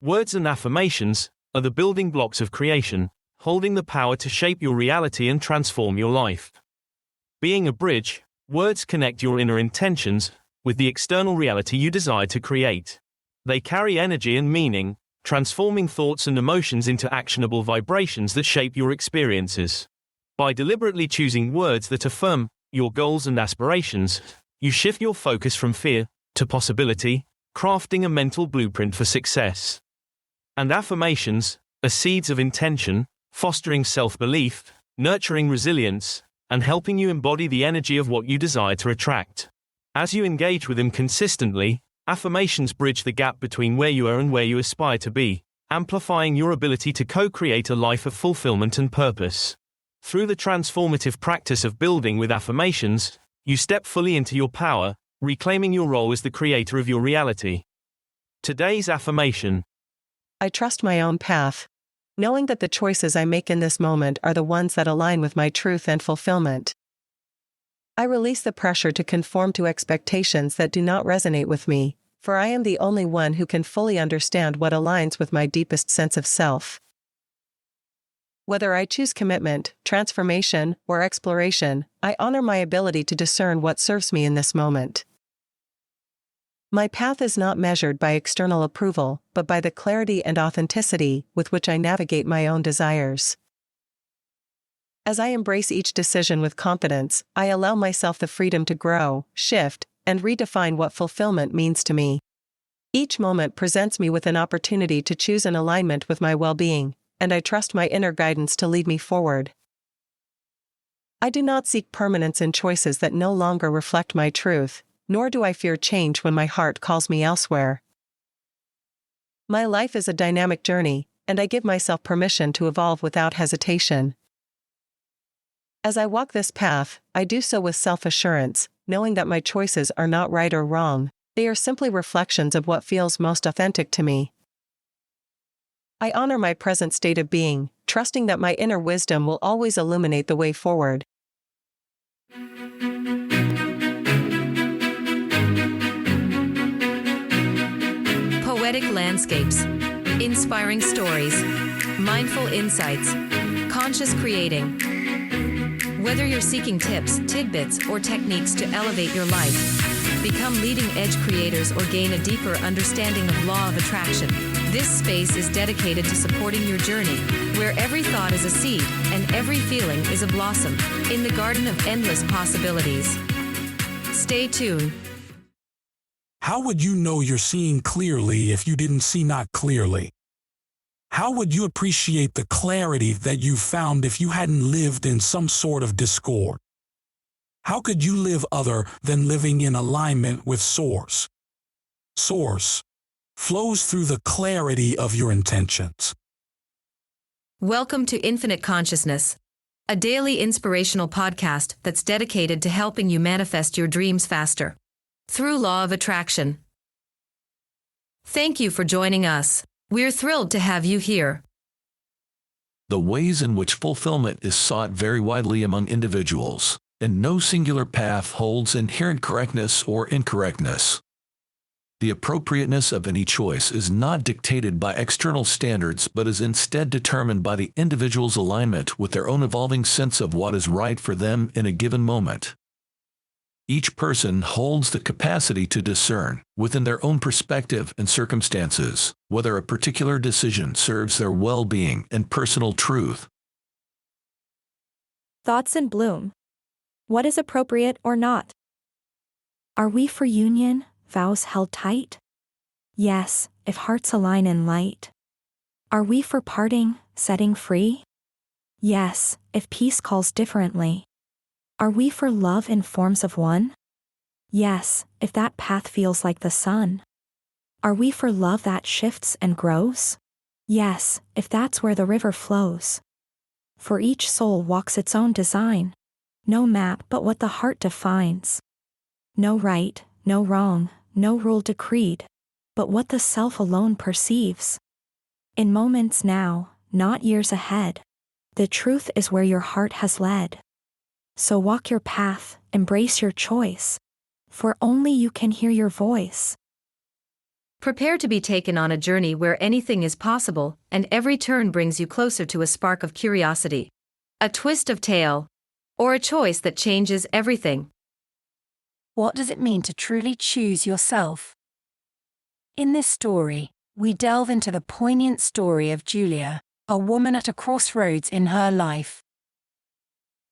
Words and affirmations are the building blocks of creation, holding the power to shape your reality and transform your life. Being a bridge, words connect your inner intentions with the external reality you desire to create. They carry energy and meaning, transforming thoughts and emotions into actionable vibrations that shape your experiences. By deliberately choosing words that affirm your goals and aspirations, you shift your focus from fear to possibility, crafting a mental blueprint for success. And affirmations are seeds of intention, fostering self-belief, nurturing resilience, and helping you embody the energy of what you desire to attract. As you engage with them consistently, affirmations bridge the gap between where you are and where you aspire to be, amplifying your ability to co-create a life of fulfillment and purpose. Through the transformative practice of building with affirmations, you step fully into your power, reclaiming your role as the creator of your reality. Today's affirmation: I trust my own path, knowing that the choices I make in this moment are the ones that align with my truth and fulfillment. I release the pressure to conform to expectations that do not resonate with me, for I am the only one who can fully understand what aligns with my deepest sense of self. Whether I choose commitment, transformation, or exploration, I honor my ability to discern what serves me in this moment. My path is not measured by external approval, but by the clarity and authenticity with which I navigate my own desires. As I embrace each decision with confidence, I allow myself the freedom to grow, shift, and redefine what fulfillment means to me. Each moment presents me with an opportunity to choose in alignment with my well-being, and I trust my inner guidance to lead me forward. I do not seek permanence in choices that no longer reflect my truth, nor do I fear change when my heart calls me elsewhere. My life is a dynamic journey, and I give myself permission to evolve without hesitation. As I walk this path, I do so with self-assurance, knowing that my choices are not right or wrong, they are simply reflections of what feels most authentic to me. I honor my present state of being, trusting that my inner wisdom will always illuminate the way forward. Poetic landscapes, inspiring stories, mindful insights, conscious creating. Whether you're seeking tips, tidbits, or techniques to elevate your life, become leading-edge creators or gain a deeper understanding of law of attraction, this space is dedicated to supporting your journey, where every thought is a seed and every feeling is a blossom, in the garden of endless possibilities. Stay tuned. How would you know you're seeing clearly if you didn't see not clearly? How would you appreciate the clarity that you found if you hadn't lived in some sort of discord? How could you live other than living in alignment with Source? Source flows through the clarity of your intentions. Welcome to Infinite Consciousness, a daily inspirational podcast that's dedicated to helping you manifest your dreams faster through law of attraction. Thank you for joining us. We're thrilled to have you here. The ways in which fulfillment is sought vary widely among individuals, and no singular path holds inherent correctness or incorrectness. The appropriateness of any choice is not dictated by external standards but is instead determined by the individual's alignment with their own evolving sense of what is right for them in a given moment. Each person holds the capacity to discern, within their own perspective and circumstances, whether a particular decision serves their well-being and personal truth. Thoughts in bloom. What is appropriate or not? Are we for union, vows held tight? Yes, if hearts align in light. Are we for parting, setting free? Yes, if peace calls differently. Are we for love in forms of one? Yes, if that path feels like the sun. Are we for love that shifts and grows? Yes, if that's where the river flows. For each soul walks its own design. No map but what the heart defines. No right, no wrong, no rule decreed, but what the self alone perceives. In moments now, not years ahead. The truth is where your heart has led. So walk your path, embrace your choice, for only you can hear your voice. Prepare to be taken on a journey where anything is possible, and every turn brings you closer to a spark of curiosity, a twist of tale, or a choice that changes everything. What does it mean to truly choose yourself? In this story, we delve into the poignant story of Julia, a woman at a crossroads in her life.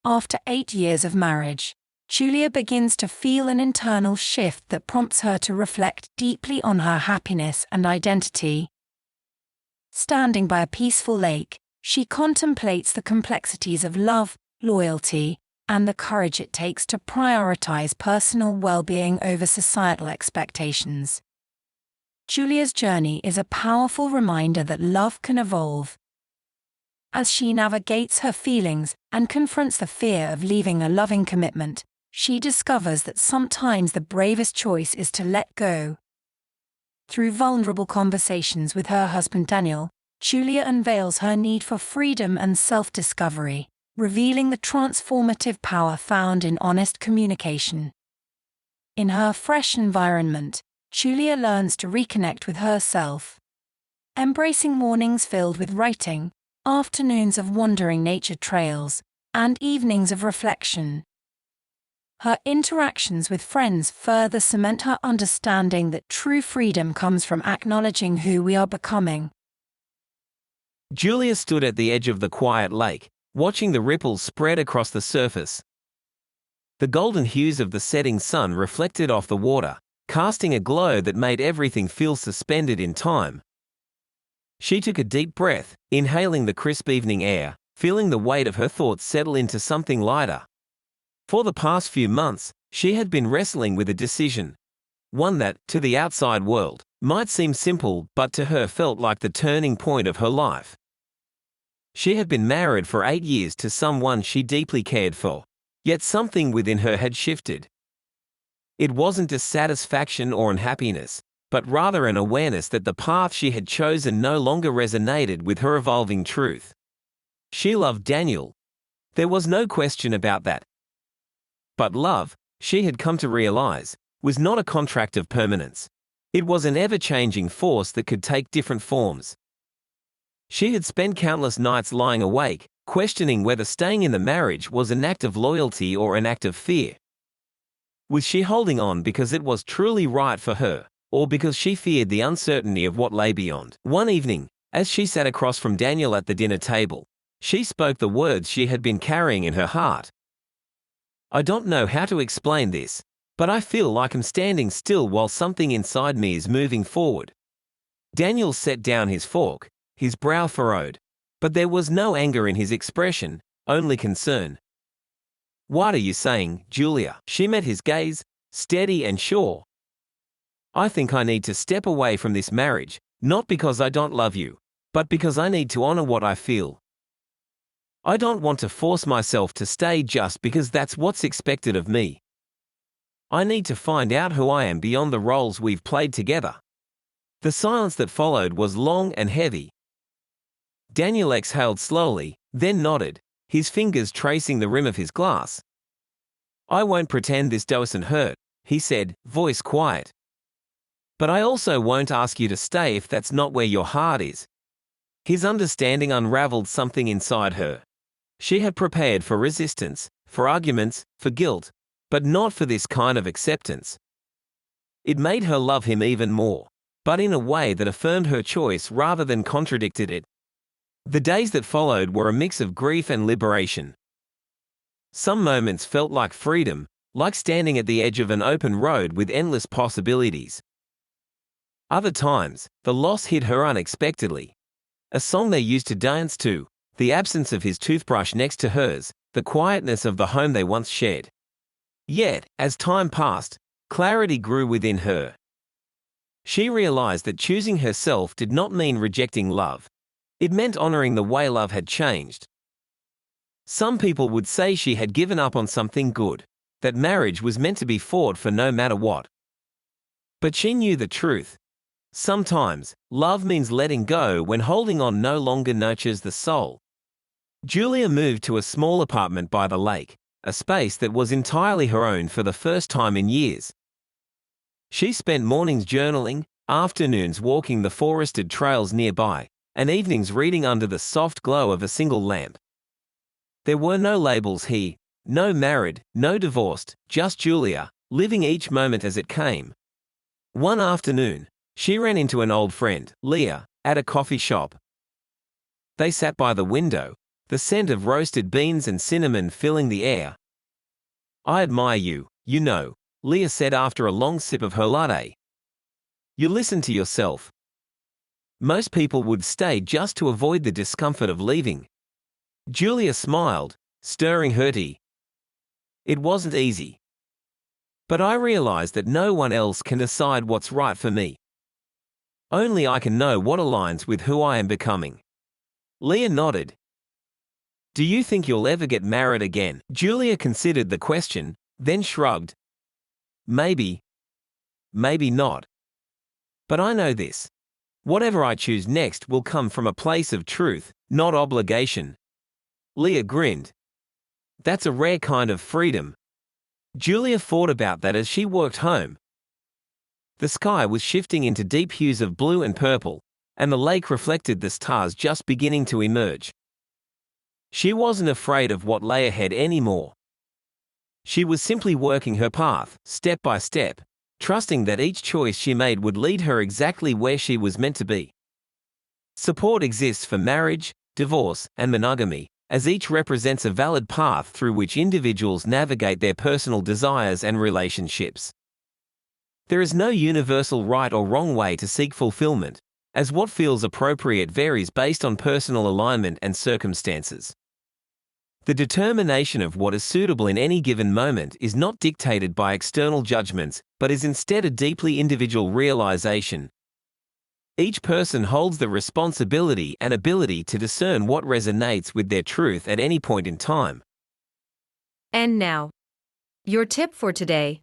After 8 years of marriage, Julia begins to feel an internal shift that prompts her to reflect deeply on her happiness and identity. Standing by a peaceful lake, she contemplates the complexities of love, loyalty, and the courage it takes to prioritize personal well-being over societal expectations. Julia's journey is a powerful reminder that love can evolve. As she navigates her feelings and confronts the fear of leaving a loving commitment, she discovers that sometimes the bravest choice is to let go. Through vulnerable conversations with her husband Daniel, Julia unveils her need for freedom and self-discovery, revealing the transformative power found in honest communication. In her fresh environment, Julia learns to reconnect with herself. Embracing mornings filled with writing, afternoons of wandering nature trails, and evenings of reflection. Her interactions with friends further cement her understanding that true freedom comes from acknowledging who we are becoming. Julia stood at the edge of the quiet lake, watching the ripples spread across the surface. The golden hues of the setting sun reflected off the water, casting a glow that made everything feel suspended in time. She took a deep breath, inhaling the crisp evening air, feeling the weight of her thoughts settle into something lighter. For the past few months, she had been wrestling with a decision, one that, to the outside world, might seem simple but to her felt like the turning point of her life. She had been married for 8 years to someone she deeply cared for, yet something within her had shifted. It wasn't dissatisfaction or unhappiness, but rather an awareness that the path she had chosen no longer resonated with her evolving truth. She loved Daniel. There was no question about that. But love, she had come to realize, was not a contract of permanence. It was an ever-changing force that could take different forms. She had spent countless nights lying awake, questioning whether staying in the marriage was an act of loyalty or an act of fear. Was she holding on because it was truly right for her, or because she feared the uncertainty of what lay beyond? One evening, as she sat across from Daniel at the dinner table, she spoke the words she had been carrying in her heart. "I don't know how to explain this, but I feel like I'm standing still while something inside me is moving forward." Daniel set down his fork, his brow furrowed, but there was no anger in his expression, only concern. "What are you saying, Julia?" She met his gaze, steady and sure. "I think I need to step away from this marriage, not because I don't love you, but because I need to honor what I feel. I don't want to force myself to stay just because that's what's expected of me. I need to find out who I am beyond the roles we've played together." The silence that followed was long and heavy. Daniel exhaled slowly, then nodded, his fingers tracing the rim of his glass. "I won't pretend this doesn't hurt," he said, voice quiet. "But I also won't ask you to stay if that's not where your heart is." His understanding unraveled something inside her. She had prepared for resistance, for arguments, for guilt, but not for this kind of acceptance. It made her love him even more, but in a way that affirmed her choice rather than contradicted it. The days that followed were a mix of grief and liberation. Some moments felt like freedom, like standing at the edge of an open road with endless possibilities. Other times, the loss hit her unexpectedly. A song they used to dance to, the absence of his toothbrush next to hers, the quietness of the home they once shared. Yet, as time passed, clarity grew within her. She realized that choosing herself did not mean rejecting love. It meant honoring the way love had changed. Some people would say she had given up on something good, that marriage was meant to be fought for no matter what. But she knew the truth. Sometimes, love means letting go when holding on no longer nurtures the soul. Julia moved to a small apartment by the lake, a space that was entirely her own for the first time in years. She spent mornings journaling, afternoons walking the forested trails nearby, and evenings reading under the soft glow of a single lamp. There were no labels here, no married, no divorced, just Julia, living each moment as it came. One afternoon, she ran into an old friend, Leah, at a coffee shop. They sat by the window, the scent of roasted beans and cinnamon filling the air. "I admire you, you know," Leah said after a long sip of her latte. "You listen to yourself. Most people would stay just to avoid the discomfort of leaving." Julia smiled, stirring her tea. "It wasn't easy. But I realized that no one else can decide what's right for me. Only I can know what aligns with who I am becoming." Leah nodded. "Do you think you'll ever get married again?" Julia considered the question, then shrugged. Maybe not. But I know this. Whatever I choose next will come from a place of truth, not obligation." Leah grinned. "That's a rare kind of freedom." Julia thought about that as she walked home. The sky was shifting into deep hues of blue and purple, and the lake reflected the stars just beginning to emerge. She wasn't afraid of what lay ahead anymore. She was simply working her path, step by step, trusting that each choice she made would lead her exactly where she was meant to be. Support exists for marriage, divorce, and monogamy, as each represents a valid path through which individuals navigate their personal desires and relationships. There is no universal right or wrong way to seek fulfillment, as what feels appropriate varies based on personal alignment and circumstances. The determination of what is suitable in any given moment is not dictated by external judgments, but is instead a deeply individual realization. Each person holds the responsibility and ability to discern what resonates with their truth at any point in time. And now, your tip for today.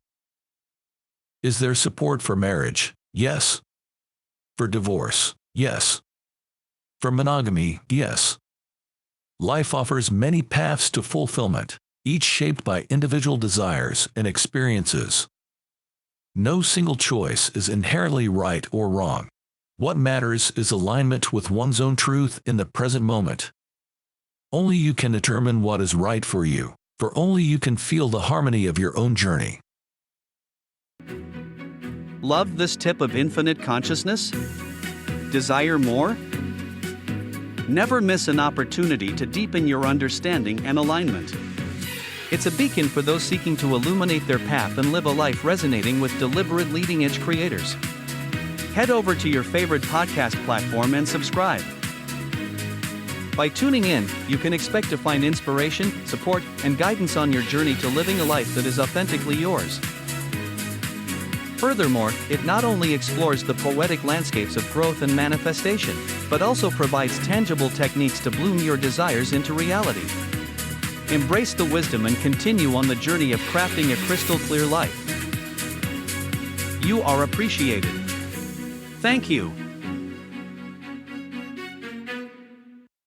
Is there support for marriage? Yes. For divorce? Yes. For monogamy? Yes. Life offers many paths to fulfillment, each shaped by individual desires and experiences. No single choice is inherently right or wrong. What matters is alignment with one's own truth in the present moment. Only you can determine what is right for you, for only you can feel the harmony of your own journey. Love this tip of infinite consciousness? Desire more? Never miss an opportunity to deepen your understanding and alignment. It's a beacon for those seeking to illuminate their path and live a life resonating with deliberate leading-edge creators. Head over to your favorite podcast platform and subscribe. By tuning in, you can expect to find inspiration, support, and guidance on your journey to living a life that is authentically yours. Furthermore, it not only explores the poetic landscapes of growth and manifestation, but also provides tangible techniques to bloom your desires into reality. Embrace the wisdom and continue on the journey of crafting a crystal-clear life. You are appreciated. Thank you.